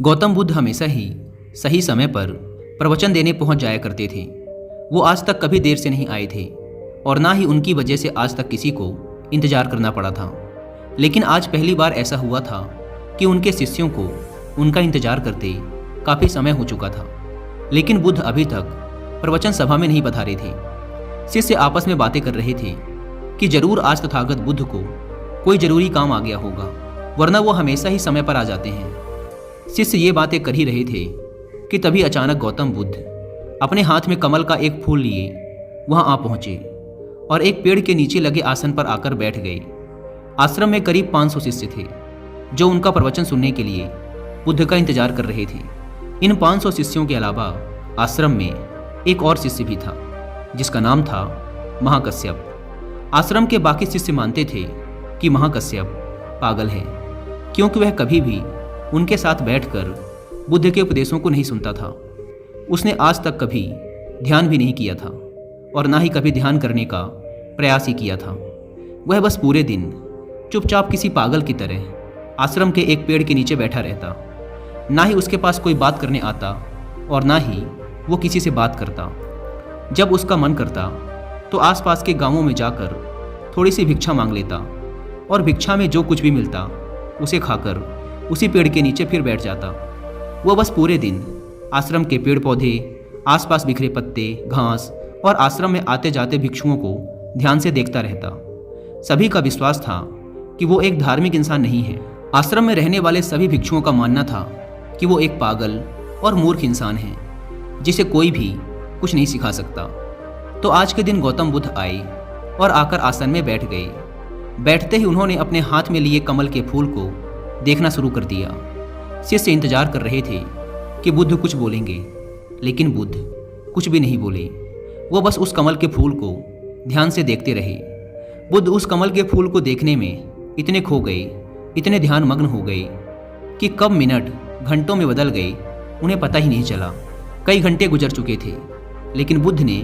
गौतम बुद्ध हमेशा ही सही समय पर प्रवचन देने पहुंच जाया करते थे। वो आज तक कभी देर से नहीं आए थे और ना ही उनकी वजह से आज तक किसी को इंतजार करना पड़ा था। लेकिन आज पहली बार ऐसा हुआ था कि उनके शिष्यों को उनका इंतजार करते काफ़ी समय हो चुका था, लेकिन बुद्ध अभी तक प्रवचन सभा में नहीं पधारे थे। शिष्य आपस में बातें कर रहे थे कि जरूर आज तथागत बुद्ध को कोई जरूरी काम आ गया होगा, वरना वो हमेशा ही समय पर आ जाते हैं। शिष्य ये बातें कर ही रहे थे कि तभी अचानक गौतम बुद्ध अपने हाथ में कमल का एक फूल लिए वहां आ पहुंचे और एक पेड़ के नीचे लगे आसन पर आकर बैठ गए। आश्रम में करीब 500 शिष्य थे जो उनका प्रवचन सुनने के लिए बुद्ध का इंतजार कर रहे थे। इन 500 शिष्यों के अलावा आश्रम में एक और शिष्य भी था जिसका नाम था महाकश्यप। आश्रम के बाकी शिष्य मानते थे कि महाकश्यप पागल है, क्योंकि वह कभी भी उनके साथ बैठकर बुद्ध के उपदेशों को नहीं सुनता था। उसने आज तक कभी ध्यान भी नहीं किया था और ना ही कभी ध्यान करने का प्रयास ही किया था। वह बस पूरे दिन चुपचाप किसी पागल की तरह आश्रम के एक पेड़ के नीचे बैठा रहता। ना ही उसके पास कोई बात करने आता और ना ही वो किसी से बात करता। जब उसका मन करता तो आसपास के गांवों में जाकर थोड़ी सी भिक्षा मांग लेता और भिक्षा में जो कुछ भी मिलता उसे खाकर उसी पेड़ के नीचे फिर बैठ जाता। वह बस पूरे दिन आश्रम के पेड़ पौधे, आसपास बिखरे पत्ते, घास और आश्रम में आते जाते भिक्षुओं को ध्यान से देखता रहता। सभी का विश्वास था कि वो एक धार्मिक इंसान नहीं है। आश्रम में रहने वाले सभी भिक्षुओं का मानना था कि वो एक पागल और मूर्ख इंसान है जिसे कोई भी कुछ नहीं सिखा सकता। तो आज के दिन गौतम बुद्ध आए और आकर आसन में बैठ गए। बैठते ही उन्होंने अपने हाथ में लिए कमल के फूल को देखना शुरू कर दिया। शिष्य इंतजार कर रहे थे कि बुद्ध कुछ बोलेंगे, लेकिन बुद्ध कुछ भी नहीं बोले। वो बस उस कमल के फूल को ध्यान से देखते रहे। बुद्ध उस कमल के फूल को देखने में इतने खो गए, इतने ध्यान मग्न हो गए कि कब मिनट घंटों में बदल गए उन्हें पता ही नहीं चला। कई घंटे गुजर चुके थे, लेकिन बुद्ध ने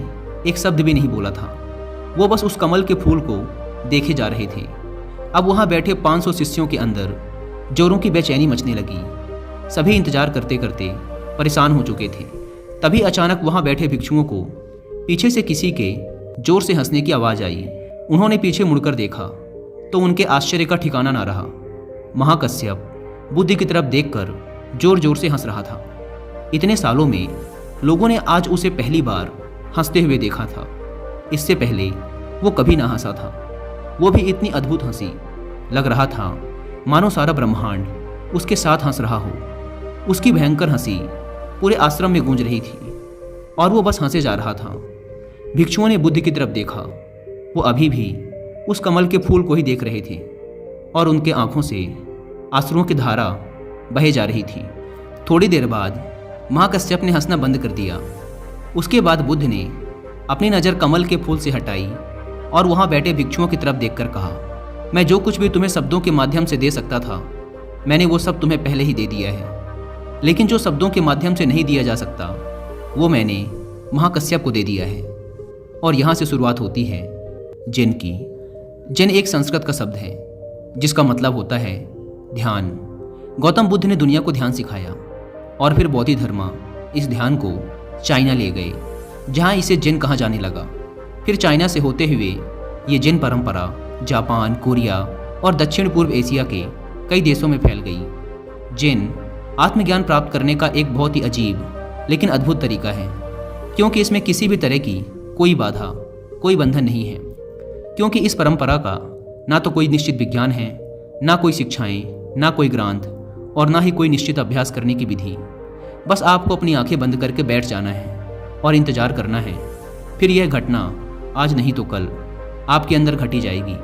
एक शब्द भी नहीं बोला था। वो बस उस कमल के फूल को देखे जा रहे थे। अब वहाँ बैठे 500 शिष्यों के अंदर जोरों की बेचैनी मचने लगी। सभी इंतजार करते करते परेशान हो चुके थे। तभी अचानक वहाँ बैठे भिक्षुओं को पीछे से किसी के जोर से हंसने की आवाज़ आई। उन्होंने पीछे मुड़कर देखा तो उनके आश्चर्य का ठिकाना ना रहा। महाकश्यप बुद्ध की तरफ देखकर जोर जोर से हंस रहा था। इतने सालों में लोगों ने आज उसे पहली बार हंसते हुए देखा था। इससे पहले वो कभी ना हंसा था। वो भी इतनी अद्भुत हंसी, लग रहा था मानो सारा ब्रह्मांड उसके साथ हंस रहा हो। उसकी भयंकर हंसी पूरे आश्रम में गूंज रही थी और वो बस हंसे जा रहा था। भिक्षुओं ने बुद्ध की तरफ देखा। वो अभी भी उस कमल के फूल को ही देख रहे थे और उनके आंखों से आंसुओं की धारा बहे जा रही थी। थोड़ी देर बाद महाकश्यप ने हंसना बंद कर दिया। उसके बाद बुद्ध ने अपनी नज़र कमल के फूल से हटाई और वहाँ बैठे भिक्षुओं की तरफ देखकर कहा, मैं जो कुछ भी तुम्हें शब्दों के माध्यम से दे सकता था, मैंने वो सब तुम्हें पहले ही दे दिया है। लेकिन जो शब्दों के माध्यम से नहीं दिया जा सकता, वो मैंने महाकश्यप को दे दिया है। और यहाँ से शुरुआत होती है जिन की। जिन एक संस्कृत का शब्द है जिसका मतलब होता है ध्यान। गौतम बुद्ध ने दुनिया को ध्यान सिखाया और फिर बौद्ध धर्म इस ध्यान को चाइना ले गए, जहाँ इसे जिन कहा जाने लगा। फिर चाइना से होते हुए ये जिन परंपरा जापान, कोरिया और दक्षिण पूर्व एशिया के कई देशों में फैल गई। जिन आत्मज्ञान प्राप्त करने का एक बहुत ही अजीब लेकिन अद्भुत तरीका है, क्योंकि इसमें किसी भी तरह की कोई बाधा, कोई बंधन नहीं है। क्योंकि इस परंपरा का ना तो कोई निश्चित विज्ञान है, ना कोई शिक्षाएं, ना कोई ग्रंथ और ना ही कोई निश्चित अभ्यास करने की विधि। बस आपको अपनी आंखें बंद करके बैठ जाना है और इंतजार करना है। फिर यह घटना आज नहीं तो कल आपके अंदर घटी जाएगी।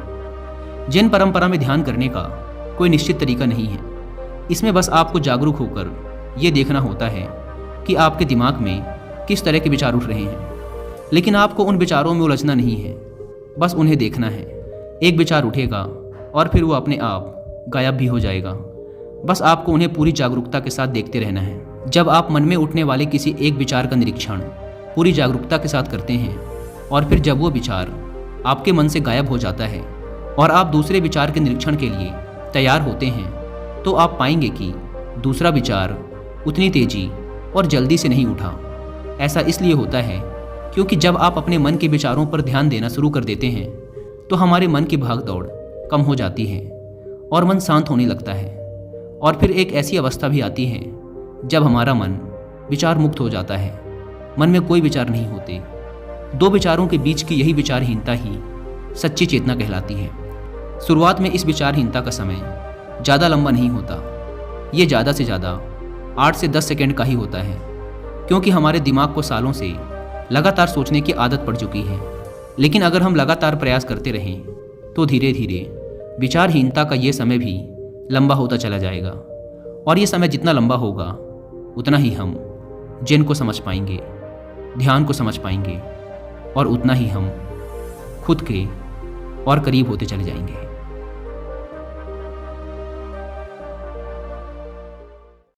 जिन परंपरा में ध्यान करने का कोई निश्चित तरीका नहीं है। इसमें बस आपको जागरूक होकर ये देखना होता है कि आपके दिमाग में किस तरह के विचार उठ रहे हैं। लेकिन आपको उन विचारों में उलझना नहीं है, बस उन्हें देखना है। एक विचार उठेगा और फिर वो अपने आप गायब भी हो जाएगा। बस आपको उन्हें पूरी जागरूकता के साथ देखते रहना है। जब आप मन में उठने वाले किसी एक विचार का निरीक्षण पूरी जागरूकता के साथ करते हैं और फिर जब वो विचार आपके मन से गायब हो जाता है और आप दूसरे विचार के निरीक्षण के लिए तैयार होते हैं, तो आप पाएंगे कि दूसरा विचार उतनी तेजी और जल्दी से नहीं उठा। ऐसा इसलिए होता है क्योंकि जब आप अपने मन के विचारों पर ध्यान देना शुरू कर देते हैं तो हमारे मन की भाग दौड़ कम हो जाती है और मन शांत होने लगता है। और फिर एक ऐसी अवस्था भी आती है जब हमारा मन विचार मुक्त हो जाता है। मन में कोई विचार नहीं होते। दो विचारों के बीच की यही विचारहीनता ही सच्ची चेतना कहलाती है। शुरुआत में इस विचारहीनता का समय ज़्यादा लंबा नहीं होता। ये ज़्यादा से ज़्यादा 8 से 10 सेकंड का ही होता है, क्योंकि हमारे दिमाग को सालों से लगातार सोचने की आदत पड़ चुकी है। लेकिन अगर हम लगातार प्रयास करते रहें तो धीरे धीरे विचारहीनता का ये समय भी लंबा होता चला जाएगा। और ये समय जितना लंबा होगा उतना ही हम जेन को समझ पाएंगे, ध्यान को समझ पाएंगे, और उतना ही हम खुद के और करीब होते चले जाएंगे।